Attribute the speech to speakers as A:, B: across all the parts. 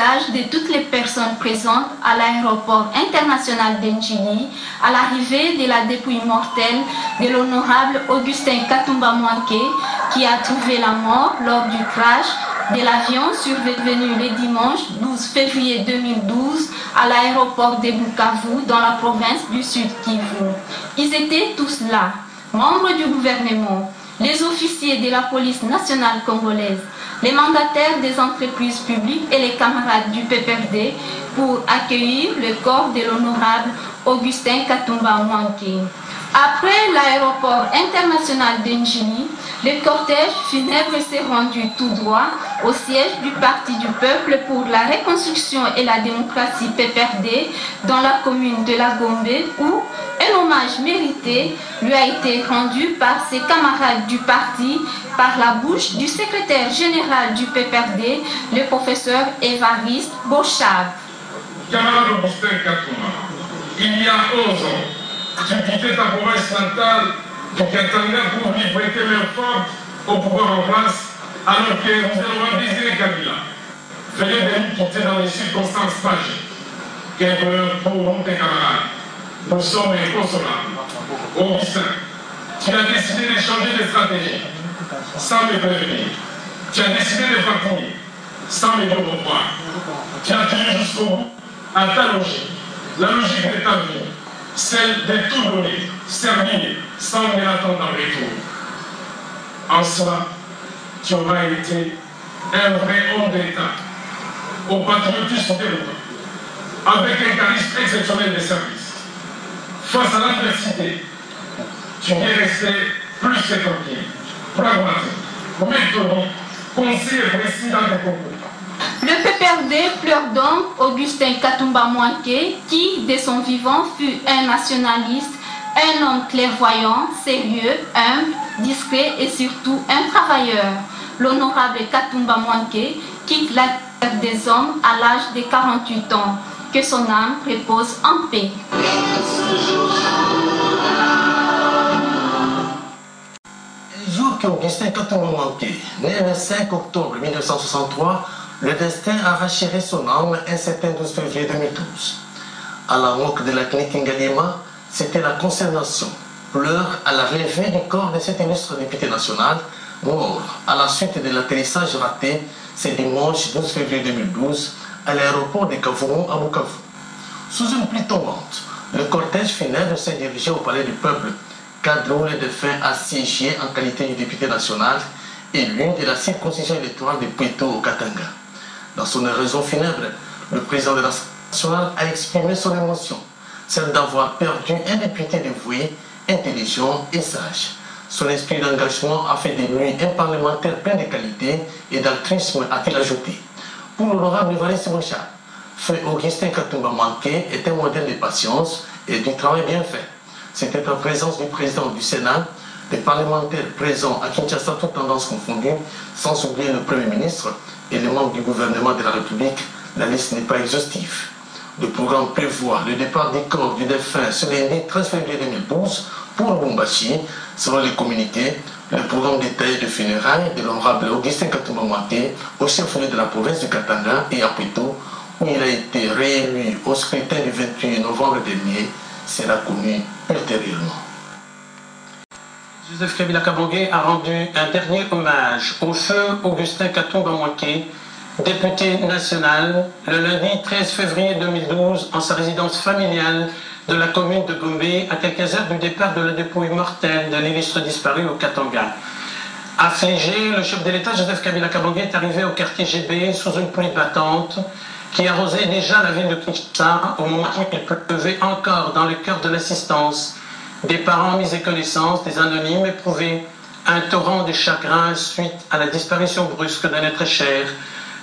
A: visage de toutes les personnes présentes à l'aéroport international d'Ndjili à l'arrivée de la dépouille mortelle de l'honorable Augustin Katumba Mwanké qui a trouvé la mort lors du crash de l'avion survenu le dimanche 12 février 2012 à l'aéroport de Bukavu dans la province du Sud Kivu. Ils étaient tous là, membres du gouvernement, les officiers de la police nationale congolaise, les mandataires des entreprises publiques et les camarades du PPRD pour accueillir le corps de l'honorable Augustin Katumba Mwanké. Après l'aéroport international d'Ndjili, le cortège funèbre s'est rendu tout droit au siège du Parti du Peuple pour la Reconstruction et la Démocratie PPRD dans la commune de La Gombe où un hommage mérité lui a été rendu par ses camarades du parti par la bouche du secrétaire général du PPRD, le professeur Évariste Bochab.
B: Camarade Augustin Katumba, il y a 11 ans, tu quittais ta province natale pour Katanga pour lui prêter main forte au pouvoir en place, alors que nous allons Désiré Kabila venait de nous quitter dans les circonstances tragiques. Quel bonheur pour nous, tes camarades. Nous sommes inconsolables. Augustin, tu as décidé de changer de stratégie sans me prévenir. Tu as décidé de partir sans me dire au revoir. Tu as tenu jusqu'au bout à ta logique, la logique de ta vie, celle de tout donner, servir, sans rien attendre en retour. En cela, tu auras été un vrai homme d'État, au patriotisme développé, avec un charisme exceptionnel de service. Face à l'adversité, tu es resté plus que tranquille, pragmatique, méthodique, concis et précis dans tes propos.
A: Le PPRD pleure donc Augustin Katumba Mwanké qui, de son vivant, fut un nationaliste, un homme clairvoyant, sérieux, humble, discret et surtout un travailleur. L'honorable Katumba Mwanké quitte la terre des hommes à l'âge de 48 ans. Que son âme repose en paix.
C: Le jour qu'Augustin Katumba Mwanké, né le 5 octobre 1963, le destin a rachéré son âme un certain 12 février 2012. À la roque de la clinique Ngalima, c'était la consternation. Pleurs à la relevée du corps de cet illustre député national, mort à la suite de l'atterrissage raté ce dimanche 12 février 2012 à l'aéroport de Kavumu à Bukavu. Sous une pluie tombante, le cortège funèbre s'est dirigé au palais du peuple, cadre où le défunt a siégé en qualité de député national élu de la circonscription électorale de Puito au Katanga. Dans son oraison funèbre, le président de l'Assemblée nationale a exprimé son émotion, celle d'avoir perdu un député dévoué, intelligent et sage. Son esprit d'engagement a fait de lui un parlementaire plein de qualités et d'altruisme, a-t-il ajouté. Pour l'honorable Évariste Bochab, Feu Augustin Katumba Mwanké est un modèle de patience et du travail bien fait. C'était en présence du président du Sénat, des parlementaires présents à Kinshasa, toutes tendances confondues, sans oublier le Premier ministre et les membres du gouvernement de la République. La liste n'est pas exhaustive. Le programme prévoit le départ des corps du défunt ce lundi 13 février 2012 pour Lubumbashi. Selon les communiqués, le programme détaillé de funérailles de l'honorable Augustin Katumba Mwanké au chef-lieu de la province du Katanga et à Puito, où il a été réélu au scrutin du 28 novembre dernier, sera connu ultérieurement.
D: Joseph Kabila Kabange a rendu un dernier hommage au feu Augustin Katumba Mwanké, député national, le lundi 13 février 2012 en sa résidence familiale de la commune de Gombe, à quelques heures du départ de la dépouille mortelle de l'illustre disparu au Katanga. Affligé, le chef de l'État Joseph Kabila Kabange est arrivé au quartier GB sous une pluie battante qui arrosait déjà la ville de Kinshasa au moment où il pleuvait encore dans le cœur de l'assistance des parents mis et connaissance, des anonymes éprouvés, un torrent de chagrin suite à la disparition brusque d'un être cher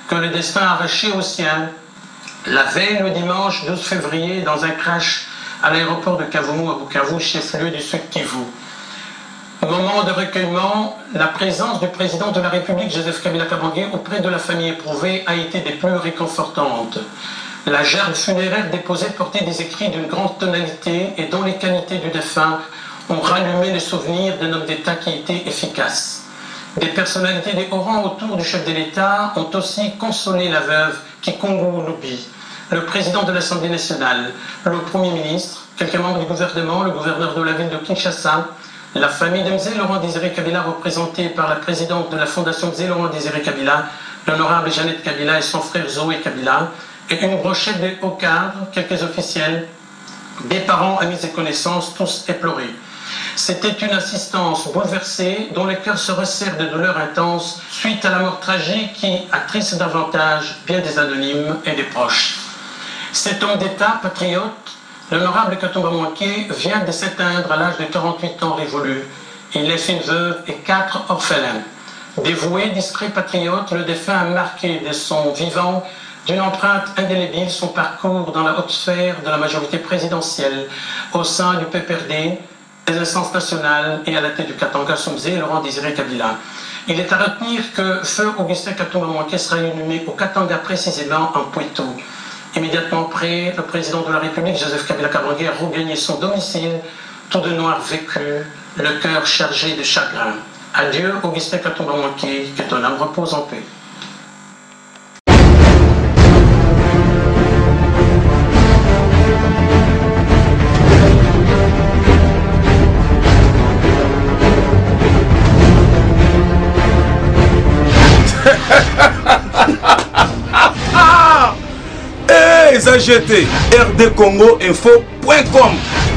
D: que le destin a arraché au ciel la veille le dimanche 12 février dans un crash à l'aéroport de Kavumu à Bukavu, chef-lieu du Sud Kivu. Moment de recueillement, la présence du président de la République, Joseph Kabila Kabange, auprès de la famille éprouvée a été des plus réconfortantes. La gerbe funéraire déposée portait des écrits d'une grande tonalité et dont les qualités du défunt ont rallumé le souvenir d'un homme d'État qui était efficace. Des personnalités des hauts rangs autour du chef de l'État ont aussi consolé la veuve Kikungu Lubi, le président de l'Assemblée nationale, le Premier ministre, quelques membres du gouvernement, le gouverneur de la ville de Kinshasa, la famille de Mzee Laurent Désiré Kabila, représentée par la présidente de la Fondation Mzee Laurent Désiré Kabila, l'honorable Jeannette Kabila et son frère Zoé Kabila, et une brochette de hauts cadres, quelques officiels, des parents, amis et connaissances, tous éplorés. C'était une assistance bouleversée dont le cœur se resserre de douleurs intenses suite à la mort tragique qui attriste davantage bien des anonymes et des proches. Cet homme d'État patriote, l'honorable Katumba Mwanké, vient de s'éteindre à l'âge de 48 ans révolus. Il laisse une veuve et 4 orphelins. Dévoué, discret patriote, le défunt a marqué de son vivant d'une empreinte indélébile son parcours dans la haute sphère de la majorité présidentielle, au sein du PPRD, des instances nationales et à la tête du Katanga Mzee Laurent Désiré Kabila. Il est à retenir que feu Augustin Katumba Mwanké sera inhumé au Katanga précisément en Poitou. Immédiatement après, le président de la République, Joseph Kabila Kabange, a regagné son domicile, tout de noir vécu, le cœur chargé de chagrin. Adieu Augustin Katumba Mwanké, que ton âme repose en paix.
E: GT, rdcongoinfo.com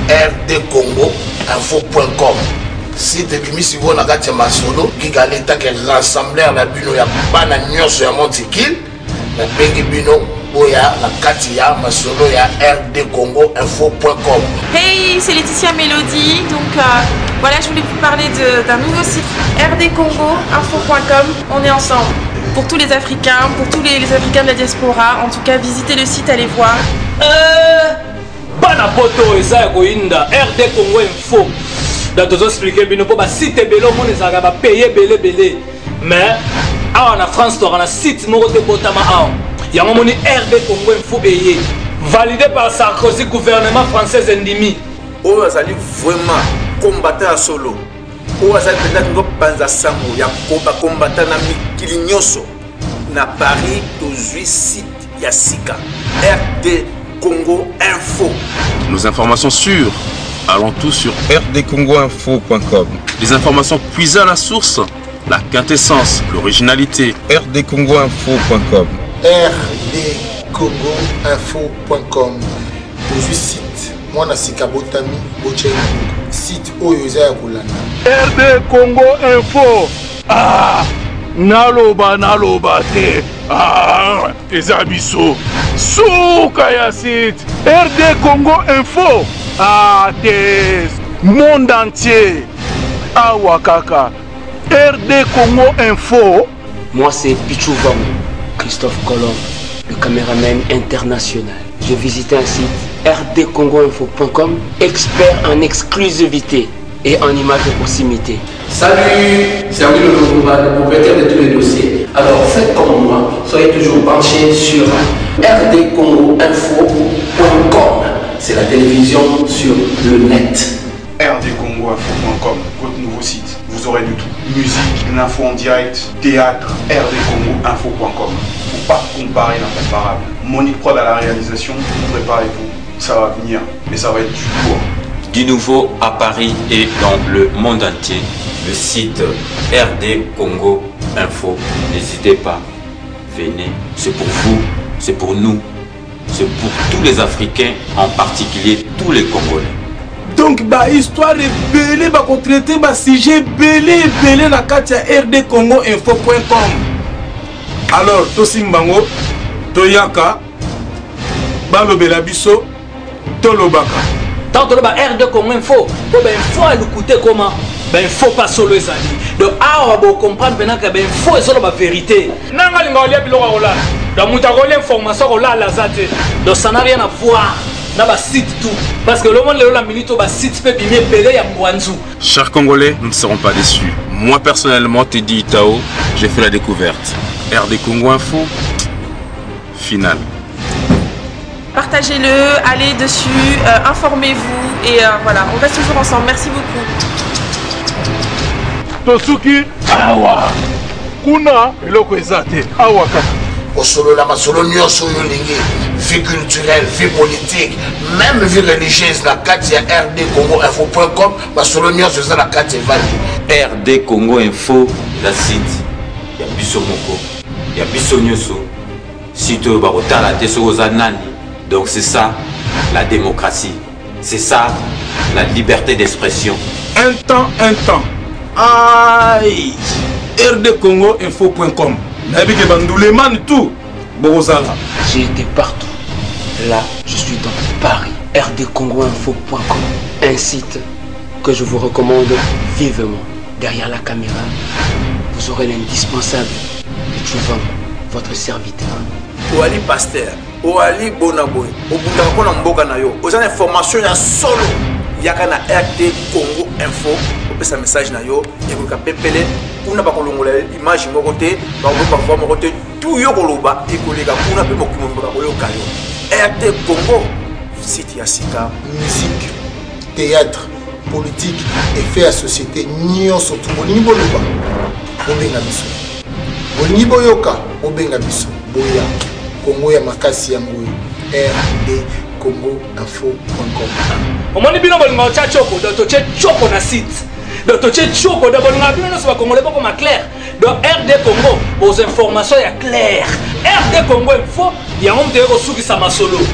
F: rdcongoinfo.com site bimisi wana kati ya masolo kigaleta ke rassembler na bino ya bana nyonso ya montikil na bengi bino boya na kati ya masolo ya rdcongoinfo.com.
G: Hey, c'est Laetitia Mélodie, donc voilà, je voulais vous parler d'un nouveau site, rdcongoinfo.com. On est ensemble. Pour tous les Africains, pour tous les Africains de la diaspora, en tout cas, visitez le site, allez voir.
H: Bana poto eza ya koinda RD Congo Info. Da tozo expliquer bino po ba site belo mon ezaka ba payer belé mais awa na France to na site moko te botama awa. Ya moni RD Congo Info eye validé par Sarkozy gouvernement français endimi.
E: O azali vraiment combattant à solo. O azali peut-être ngo panza sango ya combattant na mikili nyoso na Paris tozui site ya sika RD Congo Info.
I: Nos informations sûres, allons tous sur rdcongoinfo.com. Les informations puisées à la source, la quintessence, l'originalité. rdcongoinfo.com.
F: rdcongoinfo.com. Tozui site mwana sika botami boche site oyo eza ya kolanda.
E: RD Congo Info. Naloba te. Eza biso. Souka ya site RD Congo Info. Te monde entier. Awakaka. RD Congo Info.
J: Moi c'est Pichou Vamou, Christophe Colomb, le caméraman international. J'ai visité un site rdcongoinfo.com, expert en exclusivité et en images de proximité.
K: Salut, c'est Aouil le propriétaire de tous les dossiers. Alors faites comme moi, soyez toujours branchés sur rdcongoinfo.com. C'est la télévision sur le net.
L: rdcongoinfo.com, votre nouveau site. Vous aurez de tout. Musique, l'info en direct, théâtre, rdcongoinfo.com. Faut pas comparer l'incomparable. Monique Prod à la réalisation, préparez-vous. Ça va venir, mais ça va être du lourd.
M: Du nouveau à Paris et dans le monde entier, le site RD Congo Info. N'hésitez pas, venez, c'est pour vous, c'est pour nous, c'est pour tous les Africains, en particulier tous les Congolais.
E: Donc, histoire de belé, traiter sujet belé na katia rdcongoinfo.com. Alors, Tosimbango, Toyaka, Balobela Biso, Tolobaka.
H: Tant que le RD Congo Info, il faut écouter comment. Il faut pas solo les amis. Donc, on va comprendre maintenant que il faut solo la vérité. Donc, ça n'a rien à voir. Site tout. Parce que le monde la minute au site peut bien belé à Mwanzu.
I: Chers Congolais, nous ne serons pas déçus. Moi personnellement, Teddy Itao, j'ai fait la découverte. RD Congo Info, finale.
G: Partagez-le, allez dessus, informez-vous et voilà, on reste toujours ensemble. Merci beaucoup.
L: tosuki awa kuna eloko eza te awa kaka
F: osolola masolo nyonso oyo olingi vie culturelle, vie politique, même vie religieuse na kati ya rdcongoinfo.com masolo nyonso eza na kati evandi
M: RD Congo Info la site ya biso moko ya biso nyonso site oyo bakotala te soki oza nani. Donc c'est ça la démocratie, c'est ça la liberté d'expression.
I: Un temps aïe rdcongoinfo.com nabike banduleman tout bozala.
J: J'ai été partout. Là, je suis dans Paris. rdcongoinfo.com, un site que je vous recommande vivement. Derrière la caméra, vous aurez l'indispensable Chouvan, votre serviteur.
E: Oali pasteur, Oali bonaboy, obundaka pona mboka na yo. Ozana information ya solo. Yaka na RD Congo Info, opesa message na yo, yaka pepele, kuna bakolongola image moko te, bakolomba voix moko te, tout yo koloba ekoleka kuna pe mokimo mboka koyoka yo. RD Congo, site ya sika,
F: musique, théâtre, politique et fait à société nyonso tout bolingi boloba obenga biso bolingi boyoka obenga biso boya Congo ya makasi yango rdcongoinfo.com.
H: omoni bino bolinga otia choko donc totie choko na site donc totie choko donc bolinga bino nyonso bakongole bokoma clair donc RD Congo aux informations ya clair RD Congo Info yango muteye kosukisa masolo.